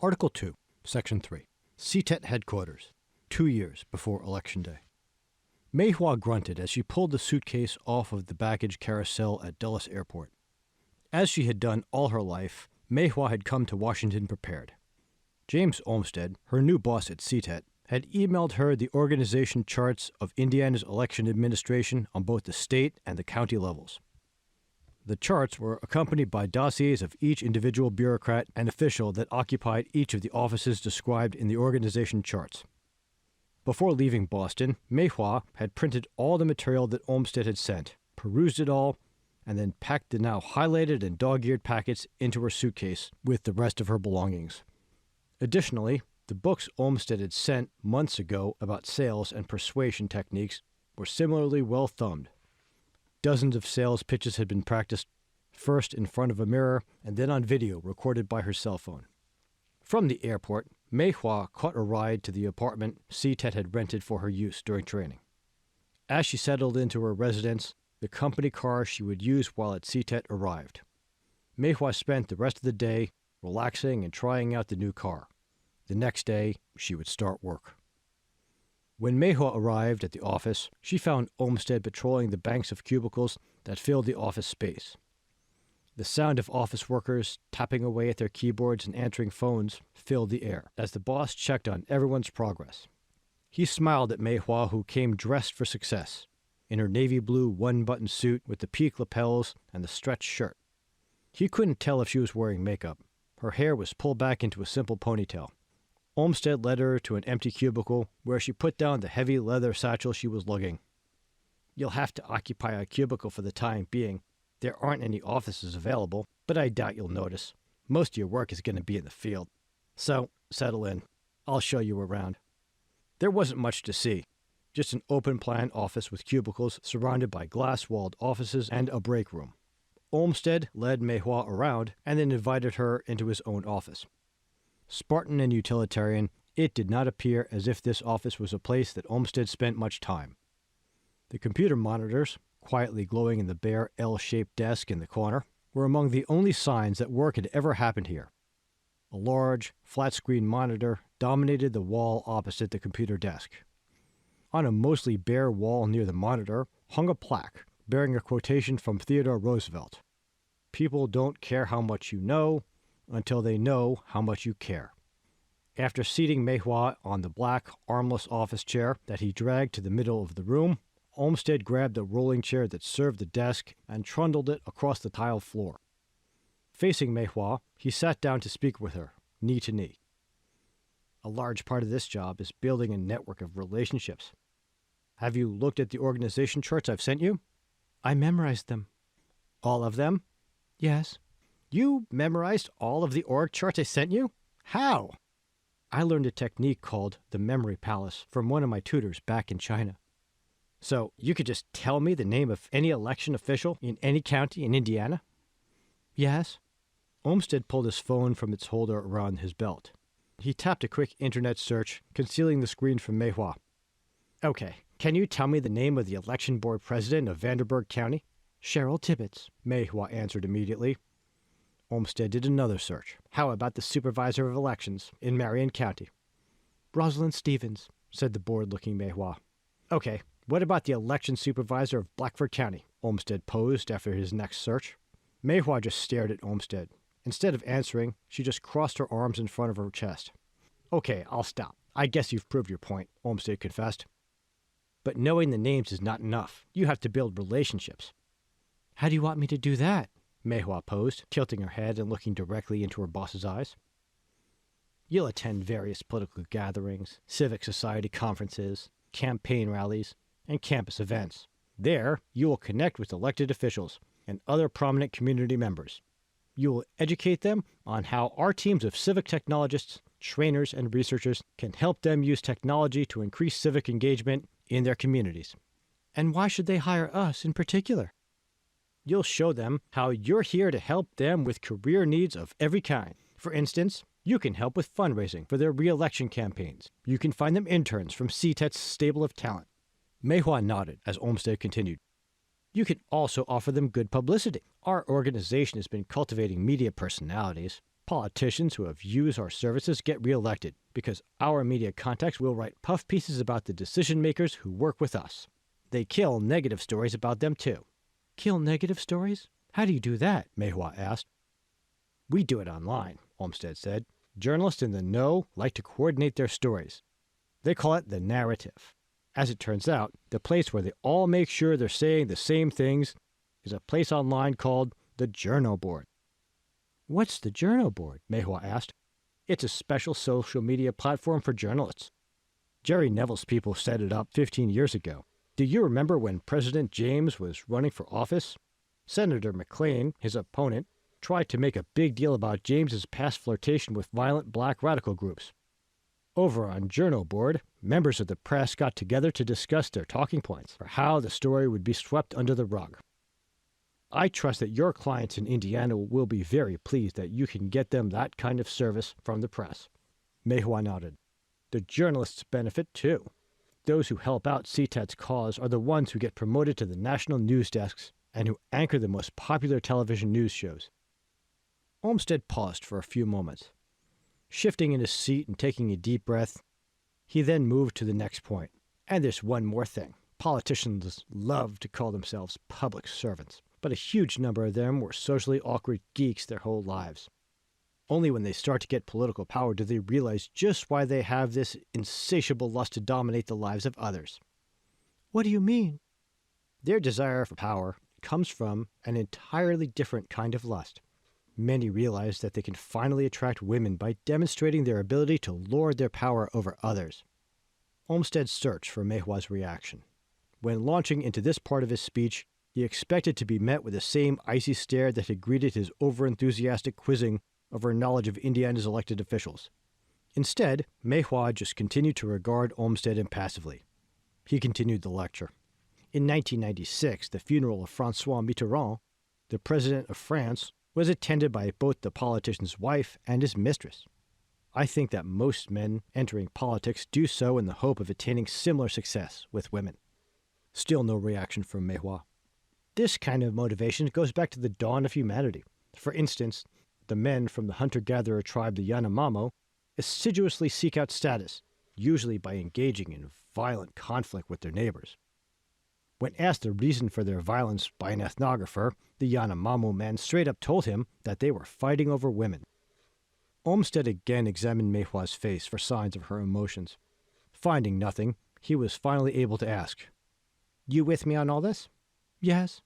Article 2, Section 3. CTET Headquarters, 2 years before Election Day. Mei Hua grunted as she pulled the suitcase off of the baggage carousel at Dulles Airport. As she had done all her life, Mei Hua had come to Washington prepared. James Olmsted, her new boss at CTET, had emailed her the organization charts of Indiana's election administration on both the state and the county levels. The charts were accompanied by dossiers of each individual bureaucrat and official that occupied each of the offices described in the organization charts. Before leaving Boston, Mei Hua had printed all the material that Olmsted had sent, perused it all, and then packed the now highlighted and dog-eared packets into her suitcase with the rest of her belongings. Additionally, the books Olmsted had sent months ago about sales and persuasion techniques were similarly well thumbed. Dozens of sales pitches had been practiced, first in front of a mirror and then on video recorded by her cell phone. From the airport, Mei Hua caught a ride to the apartment CTET had rented for her use during training. As she settled into her residence, the company car she would use while at CTET arrived. Mei Hua spent the rest of the day relaxing and trying out the new car. The next day, she would start work. When Mei Hua arrived at the office, she found Olmsted patrolling the banks of cubicles that filled the office space. The sound of office workers tapping away at their keyboards and answering phones filled the air as the boss checked on everyone's progress. He smiled at Mei Hua, who came dressed for success, in her navy blue one-button suit with the peak lapels and the stretched shirt. He couldn't tell if she was wearing makeup. Her hair was pulled back into a simple ponytail. Olmsted led her to an empty cubicle where she put down the heavy leather satchel she was lugging. "You'll have to occupy a cubicle for the time being. There aren't any offices available, but I doubt you'll notice. Most of your work is going to be in the field. So, settle in. I'll show you around." There wasn't much to see. Just an open-plan office with cubicles surrounded by glass-walled offices and a break room. Olmsted led Mei Hua around and then invited her into his own office. Spartan and utilitarian, it did not appear as if this office was a place that Olmsted spent much time. The computer monitors, quietly glowing in the bare L-shaped desk in the corner, were among the only signs that work had ever happened here. A large, flat-screen monitor dominated the wall opposite the computer desk. On a mostly bare wall near the monitor hung a plaque bearing a quotation from Theodore Roosevelt. "People don't care how much you know until they know how much you care." After seating Mei Hua on the black, armless office chair that he dragged to the middle of the room, Olmsted grabbed a rolling chair that served the desk and trundled it across the tile floor. Facing Mei Hua, he sat down to speak with her, knee to knee. "A large part of this job is building a network of relationships. Have you looked at the organization charts I've sent you?" "I memorized them." "All of them?" "Yes." "You memorized all of the org charts I sent you? How?" "I learned a technique called the memory palace from one of my tutors back in China." "So you could just tell me the name of any election official in any county in Indiana?" "Yes." Olmsted pulled his phone from its holder around his belt. He tapped a quick internet search, concealing the screen from Mei Hua. "Okay, can you tell me the name of the election board president of Vanderburgh County?" "Cheryl Tibbetts," Mei Hua answered immediately. Olmsted did another search. "How about the supervisor of elections in Marion County?" "Rosalind Stevens," said the bored-looking Mei Hua. "Okay, what about the election supervisor of Blackford County?" Olmsted posed after his next search. Mei Hua just stared at Olmsted. Instead of answering, she just crossed her arms in front of her chest. "Okay, I'll stop. I guess you've proved your point," Olmsted confessed. "But knowing the names is not enough. You have to build relationships." "How do you want me to do that?" Mei Hua posed, tilting her head and looking directly into her boss's eyes. "You'll attend various political gatherings, civic society conferences, campaign rallies, and campus events. There, you will connect with elected officials and other prominent community members. You will educate them on how our teams of civic technologists, trainers, and researchers can help them use technology to increase civic engagement in their communities." "And why should they hire us in particular?" "You'll show them how you're here to help them with career needs of every kind. For instance, you can help with fundraising for their re-election campaigns. You can find them interns from CTET's stable of talent." Mei Hua nodded as Olmsted continued. "You can also offer them good publicity. Our organization has been cultivating media personalities, Politicians who have used our services get reelected because our media contacts will write puff pieces about the decision makers who work with us. They kill negative stories about them too. Kill negative stories? How do you do that? Mei Hua asked. We do it online, Olmsted said. Journalists in the know like to coordinate their stories. They call it the narrative. As it turns out, the place where they all make sure they're saying the same things is a place online called the Journal Board. What's the Journal Board? Mei Hua asked. It's a special social media platform for journalists. Jerry Neville's people set it up 15 years ago. Do you remember when President James was running for office? Senator McLean, his opponent, tried to make a big deal about James's past flirtation with violent black radical groups. Over on Journal Board, members of the press got together to discuss their talking points for how the story would be swept under the rug. I trust that your clients in Indiana will be very pleased that you can get them that kind of service from the press. Mei Hua nodded. The journalists benefit too. Those who help out CTAT's cause are the ones who get promoted to the national news desks and who anchor the most popular television news shows. Olmsted paused for a few moments. Shifting in his seat and taking a deep breath, he then moved to the next point. And there's one more thing. Politicians love to call themselves public servants, but a huge number of them were socially awkward geeks their whole lives. Only when they start to get political power do they realize just why they have this insatiable lust to dominate the lives of others. What do you mean? Their desire for power comes from an entirely different kind of lust. Many realize that they can finally attract women by demonstrating their ability to lord their power over others. Olmsted searched for Mei Hua's reaction. When launching into this part of his speech, he expected to be met with the same icy stare that had greeted his overenthusiastic quizzing of her knowledge of Indiana's elected officials. Instead, Mei Hua just continued to regard Olmsted impassively. He continued the lecture. In 1996, the funeral of François Mitterrand, the president of France, was attended by both the politician's wife and his mistress. I think that most men entering politics do so in the hope of attaining similar success with women. Still no reaction from Mei Hua. This kind of motivation goes back to the dawn of humanity. For instance, the men from the hunter-gatherer tribe, the Yanomamo, assiduously seek out status, usually by engaging in violent conflict with their neighbors. When asked the reason for their violence by an ethnographer, the Yanomamo man straight up told him that they were fighting over women. Olmsted again examined Mei Hua's face for signs of her emotions. Finding nothing, he was finally able to ask, "You with me on all this?" "Yes."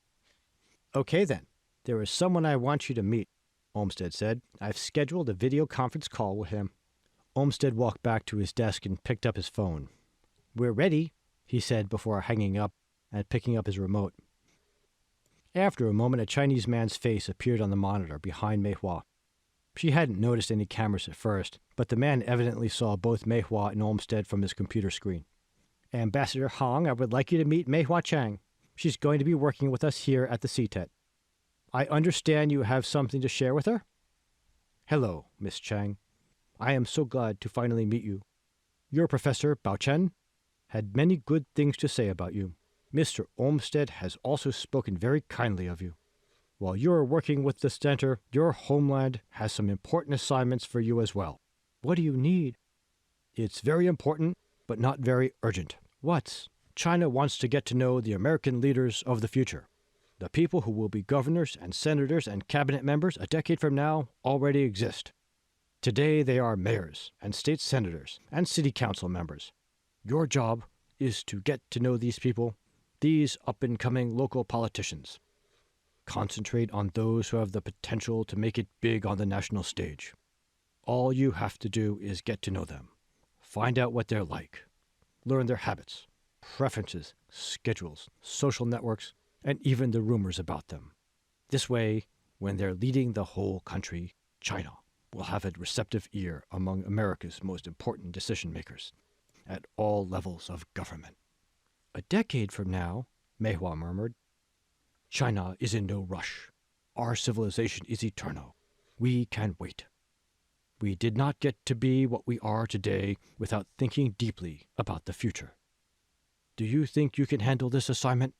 "Okay then. There is someone I want you to meet," Olmsted said. "I've scheduled a video conference call with him." Olmsted walked back to his desk and picked up his phone. "We're ready," he said before hanging up and picking up his remote. After a moment, a Chinese man's face appeared on the monitor behind Mei Hua. She hadn't noticed any cameras at first, but the man evidently saw both Mei Hua and Olmsted from his computer screen. "Ambassador Hong, I would like you to meet Mei Hua Chang. She's going to be working with us here at the CTET. I understand you have something to share with her?" "Hello, Miss Chang. I am so glad to finally meet you. Your professor, Bao Chen, had many good things to say about you. Mr. Olmsted has also spoken very kindly of you. While you are working with the center, your homeland has some important assignments for you as well." "What do you need?" "It's very important, but not very urgent." "What's?" "China wants to get to know the American leaders of the future. The people who will be governors and senators and cabinet members a decade from now already exist. Today they are mayors and state senators and city council members. Your job is to get to know these people, these up-and-coming local politicians. Concentrate on those who have the potential to make it big on the national stage. All you have to do is get to know them. Find out what they're like. Learn their habits, preferences, schedules, social networks, and even the rumors about them. This way, when they're leading the whole country, China will have a receptive ear among America's most important decision-makers at all levels of government." "A decade from now," Mei Hua murmured. "China is in no rush. Our civilization is eternal. We can wait. We did not get to be what we are today without thinking deeply about the future. Do you think you can handle this assignment?"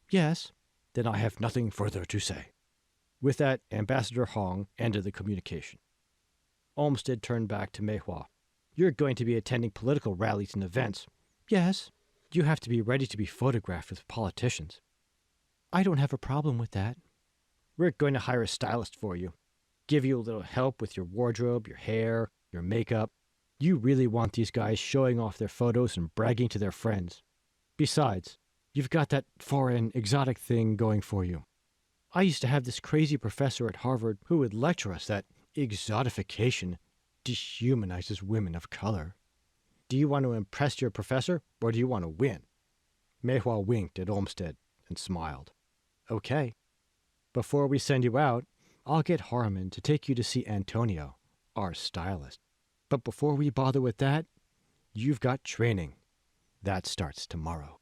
"Yes." "Then I have nothing further to say." With that, Ambassador Hong ended the communication. Olmsted turned back to Mei Hua. You're going to be attending political rallies and events. Yes. You have to be ready to be photographed with politicians. I don't have a problem with that. We're going to hire a stylist for you. Give you a little help with your wardrobe, your hair, your makeup. You really want these guys showing off their photos and bragging to their friends. Besides, you've got that foreign, exotic thing going for you. I used to have this crazy professor at Harvard who would lecture us that exotification dehumanizes women of color. Do you want to impress your professor, or do you want to win? Mei Hua winked at Olmsted and smiled. Okay. Before we send you out, I'll get Harmon to take you to see Antonio, our stylist. But before we bother with that, you've got training. That starts tomorrow.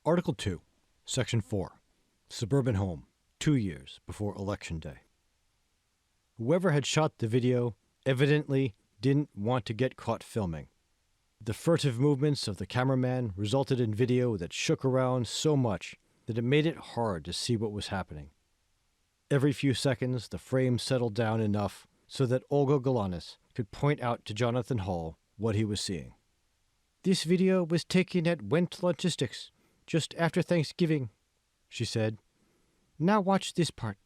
Article 2, Section 4. Suburban Home, 2 years before Election Day. Whoever had shot the video evidently didn't want to get caught filming. The furtive movements of the cameraman resulted in video that shook around so much that it made it hard to see what was happening. Every few seconds, the frame settled down enough so that Olga Galanis could point out to Jonathan Hall what he was seeing. This video was taken at Wendt Logistics just after Thanksgiving, she said. Now watch this part.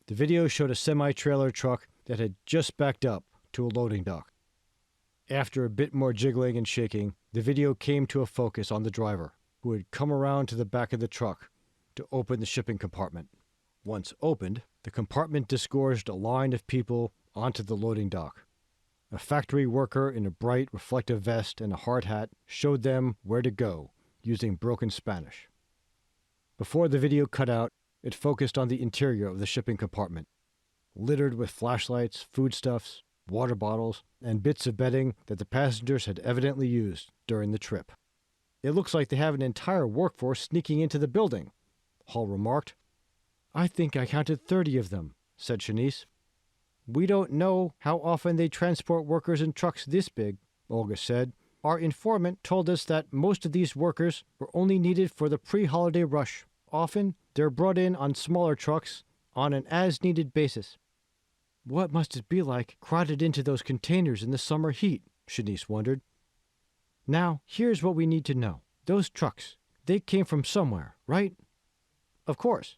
The video showed a semi-trailer truck that had just backed up to a loading dock. After a bit more jiggling and shaking, the video came to a focus on the driver, who had come around to the back of the truck to open the shipping compartment. Once opened, the compartment disgorged a line of people onto the loading dock. A factory worker in a bright reflective vest and a hard hat showed them where to go using broken Spanish. Before the video cut out, it focused on the interior of the shipping compartment, littered with flashlights, foodstuffs, water bottles, and bits of bedding that the passengers had evidently used during the trip. It looks like they have an entire workforce sneaking into the building, Hall remarked. I think I counted 30 of them, said Shanice. We don't know how often they transport workers in trucks this big, Olga said. Our informant told us that most of these workers were only needed for the pre-holiday rush. Often, they're brought in on smaller trucks on an as-needed basis. What must it be like crowded into those containers in the summer heat? Shanice wondered. Now, here's what we need to know. Those trucks, they came from somewhere, right? Of course.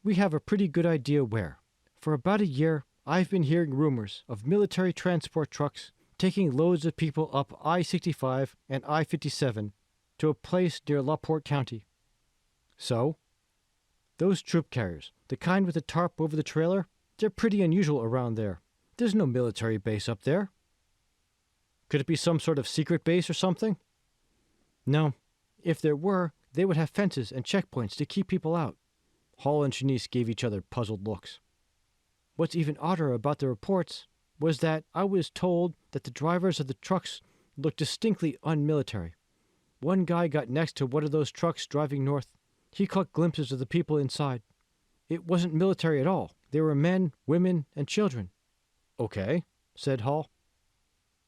We have a pretty good idea where. For about a year, I've been hearing rumors of military transport trucks taking loads of people up I-65 and I-57 to a place near LaPorte County. So, those troop carriers, the kind with the tarp over the trailer, they're pretty unusual around there. There's no military base up there. Could it be some sort of secret base or something? No. If there were, they would have fences and checkpoints to keep people out. Hall and Shanice gave each other puzzled looks. What's even odder about the reports was that I was told that the drivers of the trucks looked distinctly unmilitary. One guy got next to one of those trucks driving north. He caught glimpses of the people inside. It wasn't military at all. They were men, women, and children. Okay, said Hall.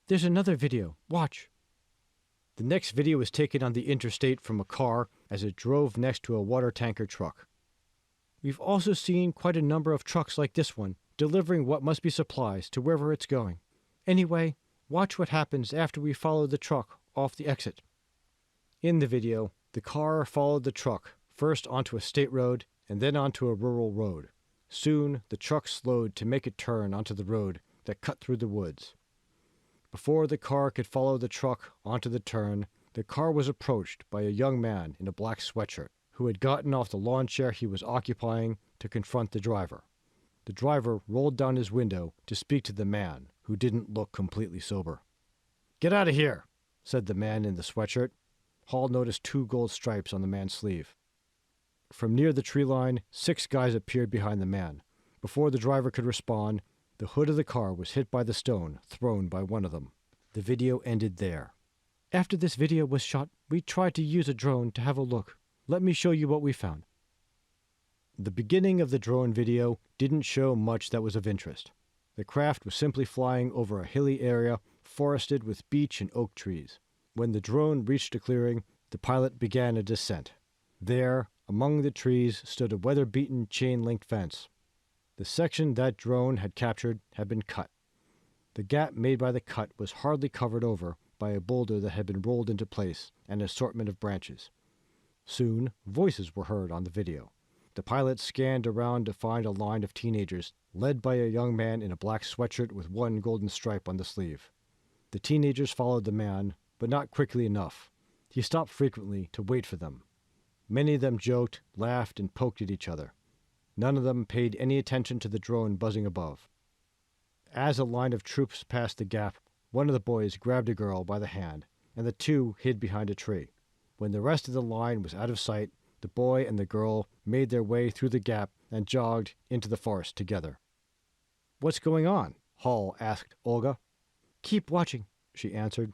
There's another video. Watch. The next video was taken on the interstate from a car as it drove next to a water tanker truck. We've also seen quite a number of trucks like this one, delivering what must be supplies to wherever it's going. Anyway, watch what happens after we follow the truck off the exit. In the video, the car followed the truck, first onto a state road and then onto a rural road. Soon, the truck slowed to make a turn onto the road that cut through the woods. Before the car could follow the truck onto the turn, the car was approached by a young man in a black sweatshirt who had gotten off the lawn chair he was occupying to confront the driver. The driver rolled down his window to speak to the man, who didn't look completely sober. "Get out of here," said the man in the sweatshirt. Hall noticed 2 gold stripes on the man's sleeve. From near the tree line, 6 guys appeared behind the man. Before the driver could respond, the hood of the car was hit by the stone thrown by one of them. The video ended there. After this video was shot, we tried to use a drone to have a look. Let me show you what we found. The beginning of the drone video didn't show much that was of interest. The craft was simply flying over a hilly area forested with beech and oak trees. When the drone reached a clearing, the pilot began a descent. There, Among the trees stood a weather-beaten chain-linked fence. The section that drone had captured had been cut. The gap made by the cut was hardly covered over by a boulder that had been rolled into place and an assortment of branches. Soon, voices were heard on the video. The pilot scanned around to find a line of teenagers, led by a young man in a black sweatshirt with one golden stripe on the sleeve. The teenagers followed the man, but not quickly enough. He stopped frequently to wait for them. Many of them joked, laughed, and poked at each other. None of them paid any attention to the drone buzzing above. As a line of troops passed the gap, one of the boys grabbed a girl by the hand, and the two hid behind a tree. When the rest of the line was out of sight, the boy and the girl made their way through the gap and jogged into the forest together. "What's going on?" Hall asked Olga. "Keep watching," she answered.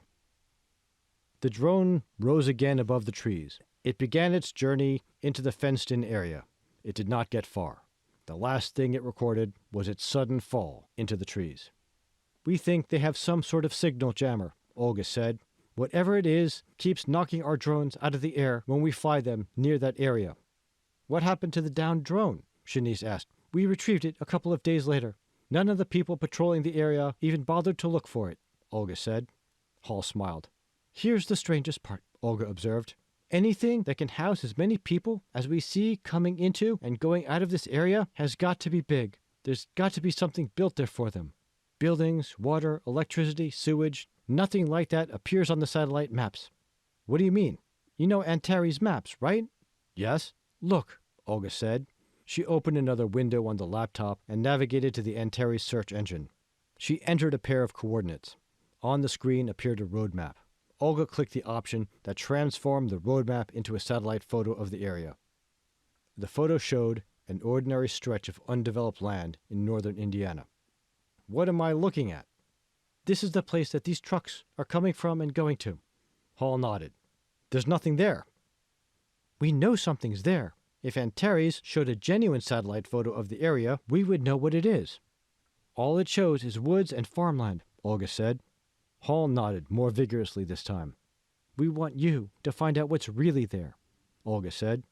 The drone rose again above the trees. It began its journey into the fenced-in area. It did not get far. The last thing it recorded was its sudden fall into the trees. "We think they have some sort of signal jammer," Olga said. "Whatever it is keeps knocking our drones out of the air when we fly them near that area." "What happened to the downed drone?" Shanice asked. "We retrieved it a couple of days later. None of the people patrolling the area even bothered to look for it," Olga said. Hall smiled. "Here's the strangest part," Olga observed. "Anything that can house as many people as we see coming into and going out of this area has got to be big. There's got to be something built there for them. Buildings, water, electricity, sewage. Nothing like that appears on the satellite maps." "What do you mean?" "You know Antares maps, right?" "Yes." "Look," Olga said. She opened another window on the laptop and navigated to the Antares search engine. She entered a pair of coordinates. On the screen appeared a road map. Olga clicked the option that transformed the road map into a satellite photo of the area. The photo showed an ordinary stretch of undeveloped land in northern Indiana. "What am I looking at?" "This is the place that these trucks are coming from and going to." Hall nodded. "There's nothing there." "We know something's there. If Antares showed a genuine satellite photo of the area, we would know what it is." "All it shows is woods and farmland," Olga said. Hall nodded more vigorously this time. "We want you to find out what's really there," Olga said.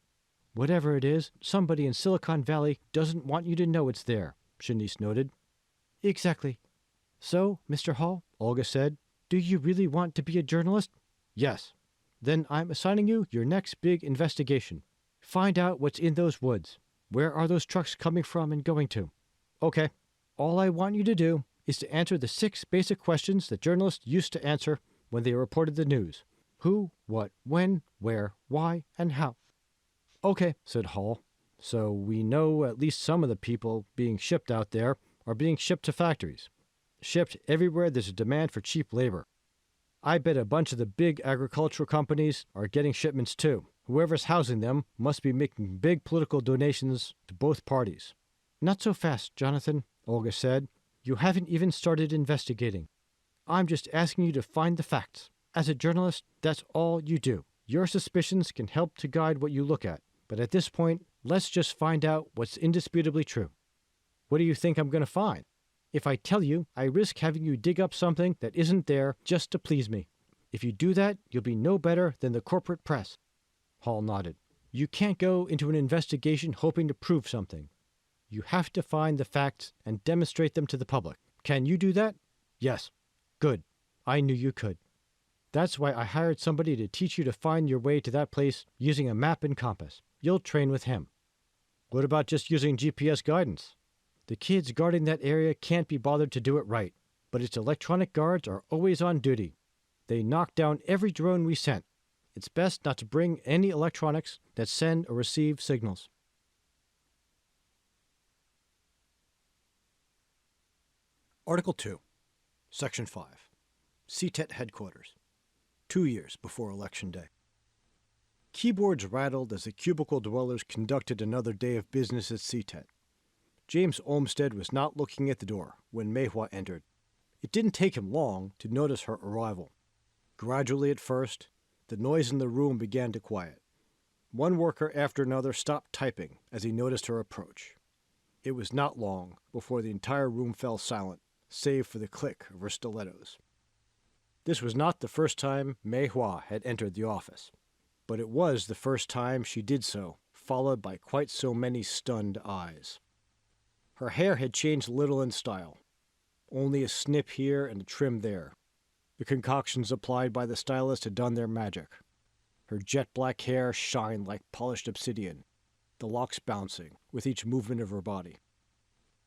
"Whatever it is, somebody in Silicon Valley doesn't want you to know it's there," Shanice noted. "Exactly. So, Mr. Hall," Olga said, "do you really want to be a journalist?" "Yes." "Then I'm assigning you your next big investigation. Find out what's in those woods. Where are those trucks coming from and going to?" "Okay." "All I want you to do is to answer the 6 basic questions that journalists used to answer when they reported the news. Who, what, when, where, why, and how." "Okay," said Hall. "So we know at least some of the people being shipped out there are being shipped to factories. Shipped everywhere there's a demand for cheap labor. I bet a bunch of the big agricultural companies are getting shipments too. Whoever's housing them must be making big political donations to both parties." "Not so fast, Jonathan," Olga said. "You haven't even started investigating. I'm just asking you to find the facts. As a journalist, that's all you do. Your suspicions can help to guide what you look at. But at this point, let's just find out what's indisputably true." "What do you think I'm going to find?" "If I tell you, I risk having you dig up something that isn't there just to please me. If you do that, you'll be no better than the corporate press." Hall nodded. "You can't go into an investigation hoping to prove something. You have to find the facts and demonstrate them to the public. Can you do that?" "Yes." "Good. I knew you could. That's why I hired somebody to teach you to find your way to that place using a map and compass. You'll train with him." "What about just using GPS guidance?" "The kids guarding that area can't be bothered to do it right, but its electronic guards are always on duty. They knock down every drone we sent. It's best not to bring any electronics that send or receive signals." Article 2, Section 5, CTET Headquarters, 2 years before Election Day. Keyboards rattled as the cubicle dwellers conducted another day of business at CTET. James Olmsted was not looking at the door when Mei Hua entered. It didn't take him long to notice her arrival. Gradually at first, the noise in the room began to quiet. One worker after another stopped typing as he noticed her approach. It was not long before the entire room fell silent, save for the click of her stilettos. This was not the first time Mei Hua had entered the office, but it was the first time she did so followed by quite so many stunned eyes. Her hair had changed little in style, only a snip here and a trim there. The concoctions applied by the stylist had done their magic. Her jet-black hair shined like polished obsidian, the locks bouncing with each movement of her body.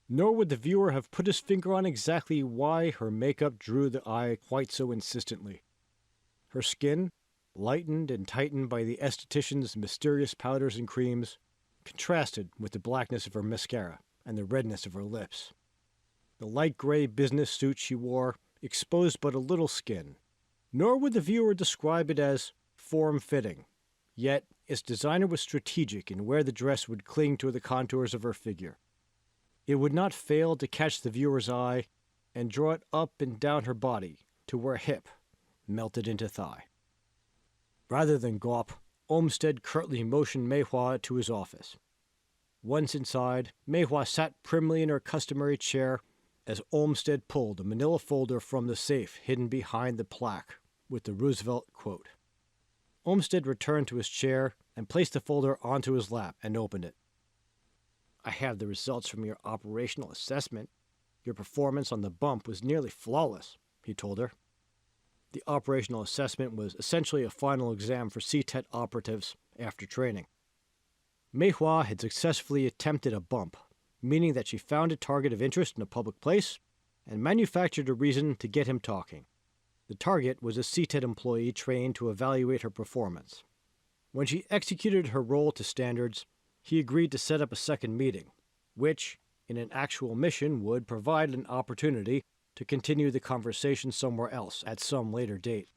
Nor would the viewer have put his finger on exactly why her makeup drew the eye quite so insistently. Her skin, lightened and tightened by the esthetician's mysterious powders and creams, contrasted with the blackness of her mascara and the redness of her lips. The light gray business suit she wore exposed but a little skin, nor would the viewer describe it as form-fitting, yet its designer was strategic in where the dress would cling to the contours of her figure. It would not fail to catch the viewer's eye and draw it up and down her body to where hip melted into thigh. Rather than gawp, Olmsted curtly motioned Mei Hua to his office. Once inside, Mei Hua sat primly in her customary chair as Olmsted pulled a manila folder from the safe hidden behind the plaque with the Roosevelt quote. Olmsted returned to his chair and placed the folder onto his lap and opened it. "I have the results from your operational assessment. Your performance on the bump was nearly flawless," he told her. The operational assessment was essentially a final exam for CTET operatives after training. Mei Hua had successfully attempted a bump, meaning that she found a target of interest in a public place and manufactured a reason to get him talking. The target was a CTET employee trained to evaluate her performance. When she executed her role to standards, he agreed to set up a second meeting, which, in an actual mission, would provide an opportunity to continue the conversation somewhere else at some later date.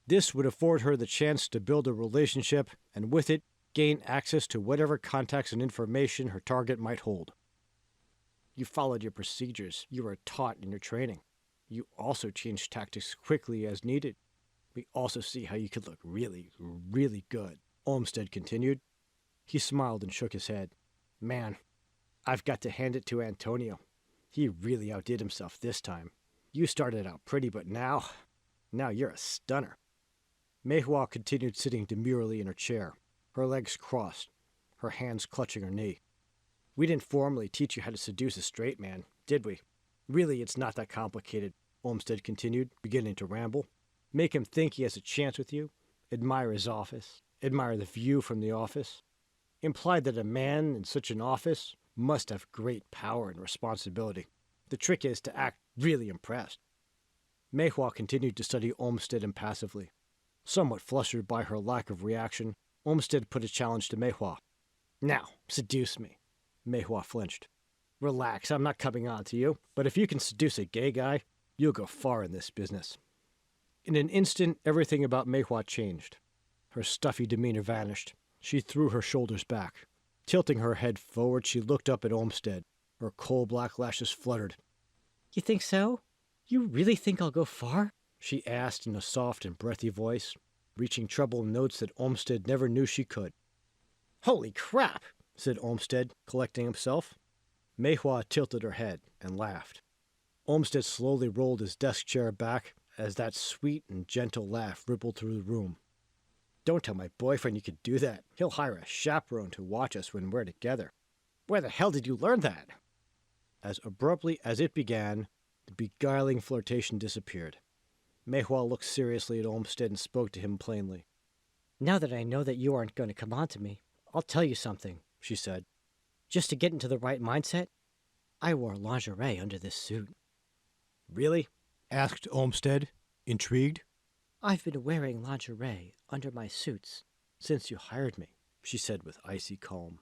This would afford her the chance to build a relationship and with it gain access to whatever contacts and information her target might hold. You followed your procedures you were taught in your training. You also changed tactics quickly as needed. We also see how you could look really, really good, Olmsted continued. He smiled and shook his head. Man, I've got to hand it to Antonio. He really outdid himself this time. You started out pretty, but now you're a stunner. Mei Hua continued sitting demurely in her chair, her legs crossed, her hands clutching her knee. We didn't formally teach you how to seduce a straight man, did we? Really, it's not that complicated, Olmsted continued, beginning to ramble. Make him think he has a chance with you. Admire his office. Admire the view from the office. Imply that a man in such an office must have great power and responsibility. The trick is to act really impressed. Mei Hua continued to study Olmsted impassively. Somewhat flustered by her lack of reaction, Olmsted put a challenge to Mei Hua. Now, seduce me. Mei Hua flinched. Relax, I'm not coming on to you, but if you can seduce a gay guy, you'll go far in this business. In an instant, everything about Mei Hua changed. Her stuffy demeanor vanished. She threw her shoulders back. Tilting her head forward, she looked up at Olmsted. Her coal-black lashes fluttered. You think so? You really think I'll go far? She asked in a soft and breathy voice, reaching treble notes that Olmsted never knew she could. Holy crap, said Olmsted, collecting himself. Mei Hua tilted her head and laughed. Olmsted slowly rolled his desk chair back as that sweet and gentle laugh rippled through the room. Don't tell my boyfriend you could do that. He'll hire a chaperone to watch us when we're together. Where the hell did you learn that? As abruptly as it began, the beguiling flirtation disappeared. Mei Hua looked seriously at Olmsted and spoke to him plainly. Now that I know that you aren't going to come on to me, I'll tell you something, she said. Just to get into the right mindset, I wore lingerie under this suit. Really? Asked Olmsted, intrigued. I've been wearing lingerie under my suits since you hired me, she said with icy calm.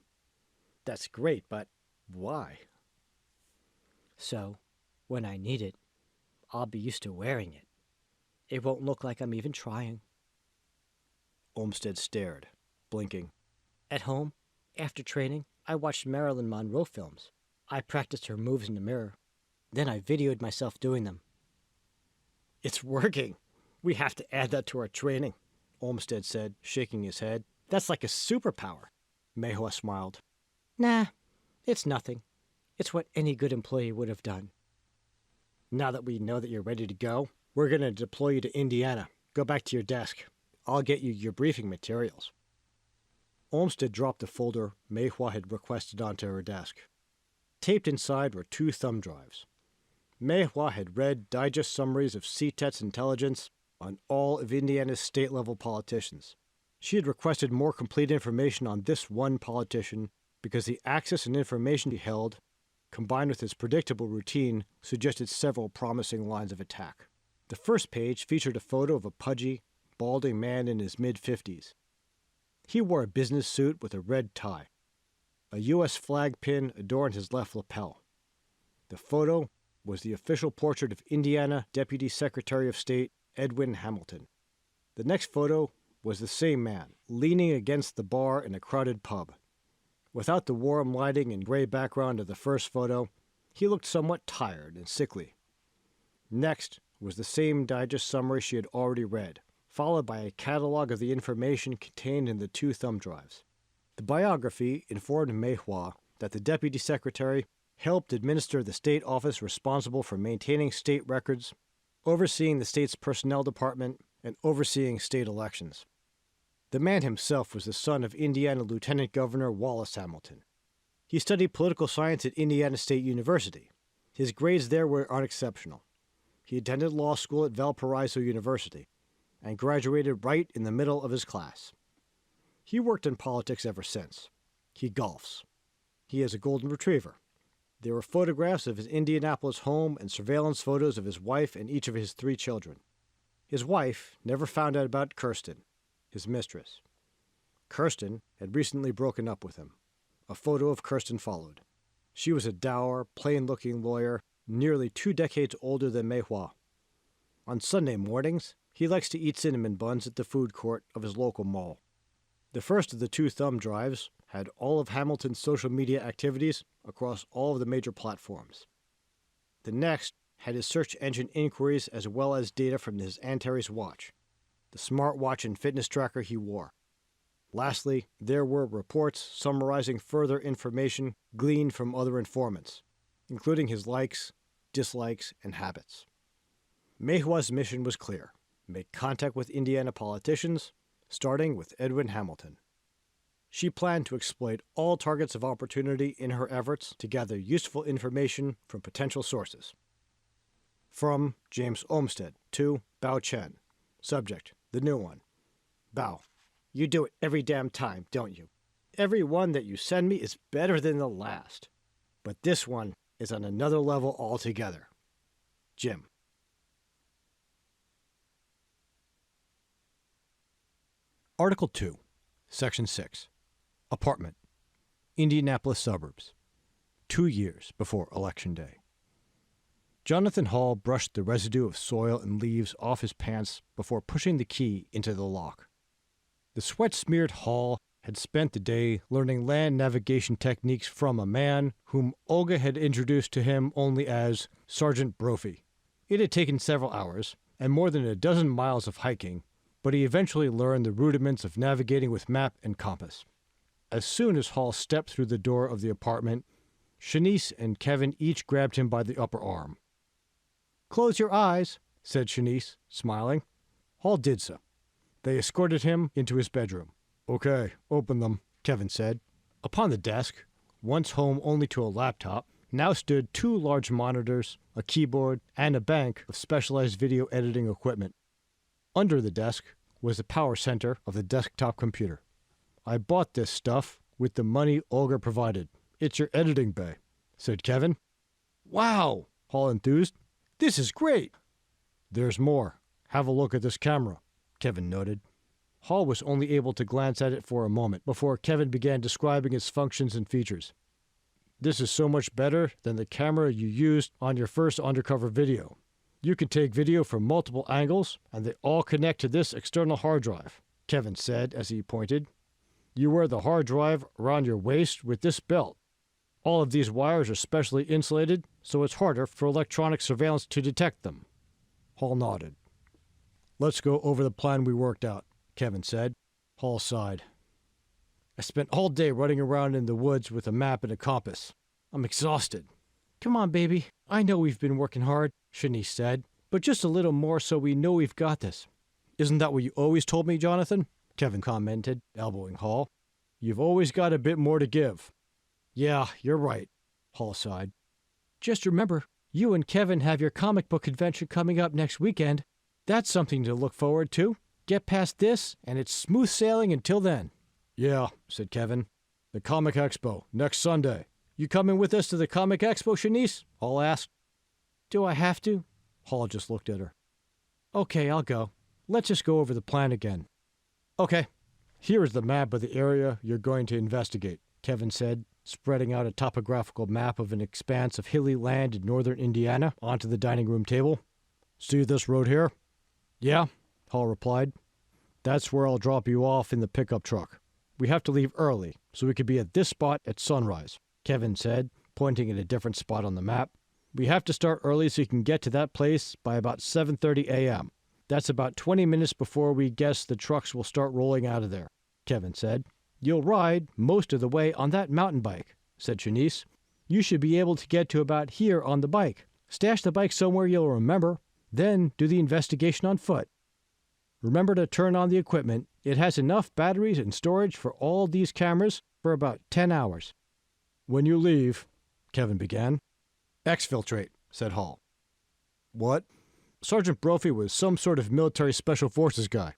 That's great, but why? So, when I need it, I'll be used to wearing it. It won't look like I'm even trying. Olmsted stared, blinking. At home, after training, I watched Marilyn Monroe films. I practiced her moves in the mirror. Then I videoed myself doing them. It's working. We have to add that to our training, Olmsted said, shaking his head. That's like a superpower. Mei Hua smiled. Nah, it's nothing. It's what any good employee would have done. Now that we know that you're ready to go, we're going to deploy you to Indiana. Go back to your desk. I'll get you your briefing materials. Olmsted dropped the folder Mei Hua had requested onto her desk. Taped inside were 2 thumb drives. Mei Hua had read digest summaries of CTET's intelligence on all of Indiana's state-level politicians. She had requested more complete information on this one politician because the access and information he held, combined with his predictable routine, suggested several promising lines of attack. The first page featured a photo of a pudgy, balding man in his mid-50s. He wore a business suit with a red tie. A U.S. flag pin adorned his left lapel. The photo was the official portrait of Indiana Deputy Secretary of State Edwin Hamilton. The next photo was the same man, leaning against the bar in a crowded pub. Without the warm lighting and gray background of the first photo, he looked somewhat tired and sickly. Next was the same digest summary she had already read, followed by a catalog of the information contained in the 2 thumb drives. The biography informed Mei Hua that the Deputy Secretary helped administer the state office responsible for maintaining state records, overseeing the state's personnel department, and overseeing state elections. The man himself was the son of Indiana Lieutenant Governor Wallace Hamilton. He studied political science at Indiana State University. His grades there were unexceptional. He attended law school at Valparaiso University and graduated right in the middle of his class. He worked in politics ever since. He golfs. He has a golden retriever. There were photographs of his Indianapolis home and surveillance photos of his wife and each of his 3 children. His wife never found out about Kirsten, his mistress. Kirsten had recently broken up with him. A photo of Kirsten followed. She was a dour, plain-looking lawyer, nearly 2 decades older than Mei Hua. On Sunday mornings, he likes to eat cinnamon buns at the food court of his local mall. The first of the 2 thumb drives had all of Hamilton's social media activities across all of the major platforms. The next had his search engine inquiries as well as data from his Antares watch, the smartwatch and fitness tracker he wore. Lastly, there were reports summarizing further information gleaned from other informants, including his likes, dislikes, and habits. Mei Hua's mission was clear: make contact with Indiana politicians, starting with Edwin Hamilton. She planned to exploit all targets of opportunity in her efforts to gather useful information from potential sources. From James Olmsted to Bao Chen. Subject: the new one. Bao: you do it every damn time, don't you? Every one that you send me is better than the last. But this one is on another level altogether. Jim. Article 2, Section 6. Apartment. Indianapolis suburbs. 2 years before Election Day. Jonathan Hall brushed the residue of soil and leaves off his pants before pushing the key into the lock. The sweat-smeared Hall had spent the day learning land navigation techniques from a man whom Olga had introduced to him only as Sergeant Brophy. It had taken several hours and more than a dozen miles of hiking, but he eventually learned the rudiments of navigating with map and compass. As soon as Hall stepped through the door of the apartment, Shanice and Kevin each grabbed him by the upper arm. "Close your eyes," said Shanice, smiling. Hall did so. They escorted him into his bedroom. "Okay, open them," Kevin said. Upon the desk, once home only to a laptop, now stood 2 large monitors, a keyboard, and a bank of specialized video editing equipment. Under the desk was the power center of the desktop computer. "I bought this stuff with the money Olga provided. It's your editing bay," said Kevin. "Wow," Hall enthused. "This is great." "There's more. Have a look at this camera," Kevin noted. Hall was only able to glance at it for a moment before Kevin began describing its functions and features. "This is so much better than the camera you used on your first undercover video. You can take video from multiple angles, and they all connect to this external hard drive," Kevin said as he pointed. "You wear the hard drive around your waist with this belt. All of these wires are specially insulated, so it's harder for electronic surveillance to detect them." Hall nodded. "Let's go over the plan we worked out," Kevin said. Hall sighed. "I spent all day running around in the woods with a map and a compass. I'm exhausted." "Come on, baby. I know we've been working hard," Shanice said, "but just a little more so we know we've got this." "Isn't that what you always told me, Jonathan?" Kevin commented, elbowing Hall. You've always got a bit more to give. Yeah, you're right, Hall sighed. Just remember, you and Kevin have your comic book convention coming up next weekend. That's something to look forward to. Get past this, and it's smooth sailing until then. Yeah, said Kevin. The Comic Expo, next Sunday. You coming with us to the Comic Expo, Shanice? Hall asked. Do I have to? Hall just looked at her. Okay, I'll go. Let's just go over the plan again. Okay. Here is the map of the area you're going to investigate, Kevin said, spreading out a topographical map of an expanse of hilly land in northern Indiana onto the dining room table. See this road here? Yeah, Hall replied. That's where I'll drop you off in the pickup truck. We have to leave early, so we could be at this spot at sunrise, Kevin said, pointing at a different spot on the map. We have to start early so you can get to that place by about 7:30 a.m. That's about 20 minutes before we guess the trucks will start rolling out of there, Kevin said. You'll ride most of the way on that mountain bike, said Shanice. You should be able to get to about here on the bike. Stash the bike somewhere you'll remember, then do the investigation on foot. Remember to turn on the equipment. It has enough batteries and storage for all these cameras for about 10 hours. When you leave, Kevin began. Exfiltrate, said Hall. What? Sergeant Brophy was some sort of military special forces guy.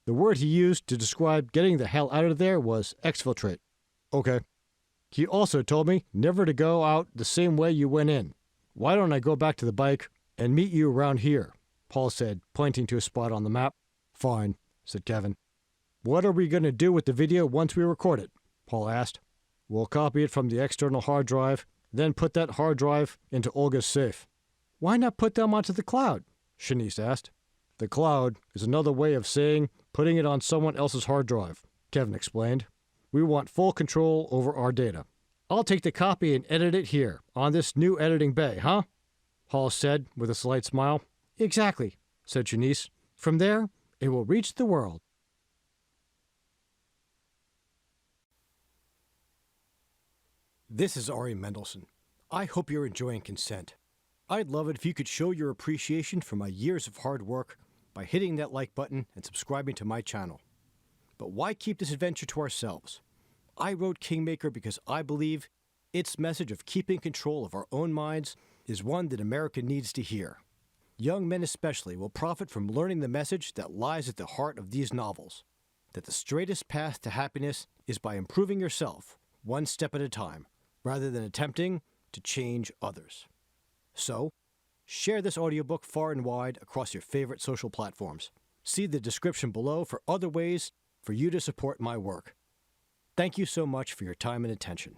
The word he used to describe getting the hell out of there was exfiltrate. Okay. He also told me never to go out the same way you went in. Why don't I go back to the bike and meet you around here? Hall said, pointing to a spot on the map. Fine, said Kevin. What are we going to do with the video once we record it? Hall asked. We'll copy it from the external hard drive, then put that hard drive into Olga's safe. Why not put them onto the cloud? Shanice asked. The cloud is another way of saying putting it on someone else's hard drive, Kevin explained. We want full control over our data. I'll take the copy and edit it here, on this new editing bay, huh? Hall said with a slight smile. Exactly, said Shanice. From there, it will reach the world. This is Ari Mendelson. I hope you're enjoying Consent. I'd love it if you could show your appreciation for my years of hard work by hitting that like button and subscribing to my channel. But why keep this adventure to ourselves? I wrote Kingmaker because I believe its message of keeping control of our own minds is one that America needs to hear. Young men especially will profit from learning the message that lies at the heart of these novels, that the straightest path to happiness is by improving yourself, one step at a time, rather than attempting to change others. So, share this audiobook far and wide across your favorite social platforms. See the description below for other ways for you to support my work. Thank you so much for your time and attention.